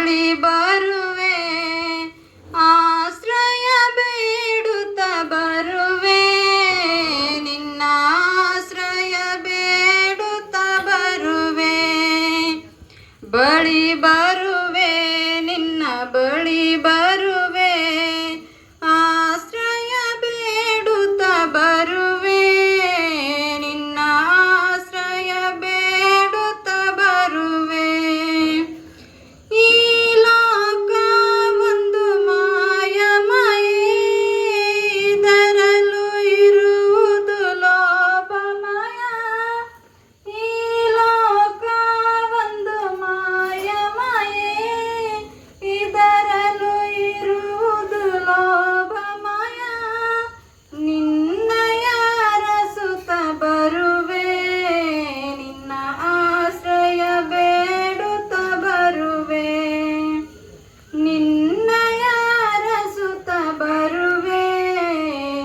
ಬಳಿ ಬರುವೆ, ಆಶ್ರಯ ಬೇಡುತ್ತ ಬರುವೆ, ನಿನ್ನ ಆಶ್ರಯ ಬೇಡುತ್ತ ಬರುವೆ. ಬಳಿ ಬರುವೆ, ನಿನ್ನ ಬಳಿ ಬರುವೆ, ಆಶ್ರಯ ಬೇಡುತ್ತ ಬರುವೆ, ನಿನ್ನ ಆಶ್ರಯ ಬೇಡುತ್ತ ಬರುವೆ. ಈ ಲೋಕ ಒಂದು ಮಾಯಮಯೇ, ಇದರಲ್ಲೂ ಇರುವುದು ಲೋಭಮಯ. ಈ ಲೋಕ ಒಂದು ಮಾಯಮಯೇ, ಇದರಲ್ಲೂ ಇರುವುದು ಲೋಭಮಯ. ನಿನ್ನಯ ಅರಸುತ್ತ ಬರುವೆ, ನಿನ್ನ ಆಶ್ರಯ ಬೇಡುತ್ತ ಬರುವೆ, ನಿನ್ನಯ ಅರಸುತ್ತ ಬರುವೆ,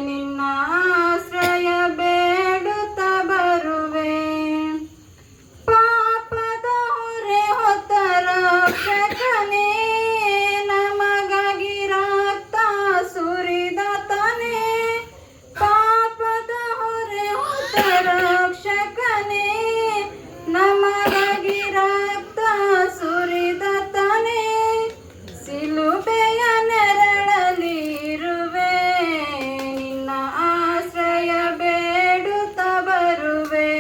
ನಿನ್ನ ಆಶ್ರಯ ಬೇಡುತ್ತ ಬರುವೆ. ಪಾಪದ ಹೊರೆ ಹೊತ್ತ ರಕ್ಷಕನೇ, ನಮಗಾಗಿ ರಕ್ತ ಸುರಿದಾತನೇ. ಪಾಪದ ಹೊರೆ ಹೊತ್ತ ರಕ್ಷಕನೇ, ನಮಗಾಗಿ ರಕ್ತ ಸುರಿದಾತನೇ. ಸಿಲುಬೆಯ ನೆರಳಲ್ಲಿ ಇರುವೆ, ನಿನ್ನ ಆಶ್ರಯ ಬೇಡುತ್ತ ಬರುವೆ.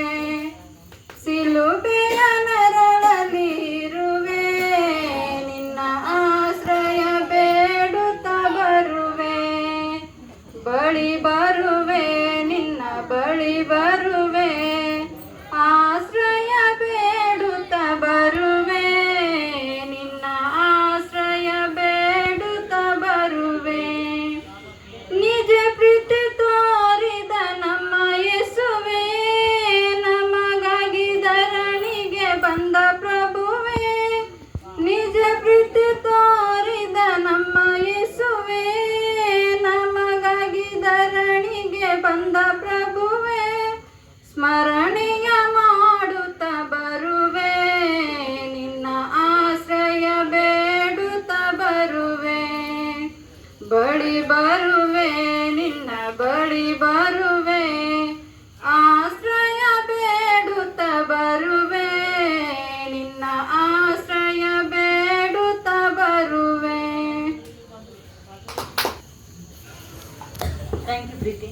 ಸಿಲುಬೆಯ ನೆರಳಲ್ಲಿ ಇರುವೆ, ನಿನ್ನ ಆಶ್ರಯ ಬೇಡುತ್ತ ಬರುವೆ. ಬಳಿ ಬರುವೆ, ನಿನ್ನ ಬಳಿ ಬರುವೆ, ಆಶ್ರಯ ಬೇಡುತ್ತ ಬರುವೆ, ನಿನ್ನ ಆಶ್ರಯ ಬೇಡುತ್ತ ಬರುವೆ. ನಿಜ ಪ್ರೀತಿ ತೋರಿದ ನಮ್ಮ ಯೇಸುವೇ, ನಮಗಾಗಿ ಧರಣಿಗೆ ಬಂದ ಪ್ರಭುವೇ. ನಿಜ ಪ್ರೀತಿ ತೋರಿದ ನಮ್ಮ ಯೇಸುವೇ, ನಮಗಾಗಿ ಧರಣಿಗೆ ಬಂದ ಪ್ರಭುವೇ. ಸ್ಮರಣೆಯ ಮಾಡುತ್ತ ಬರುವೆ, ನಿನ್ನ ಆಶ್ರಯ ಬೇಡುತ್ತ ಬರುವೆ. ಬಳಿ ಬರುವೆ, ನಿನ್ನ ಬಳಿ ಬರುವೆ, ಆಶ್ರಯ ಬೇಡುತ್ತ ಬರುವೆ, ನಿನ್ನ ಆಶ್ರಯ ಬೇಡುತ್ತ ಬರುವೆ. Thank you Preethi.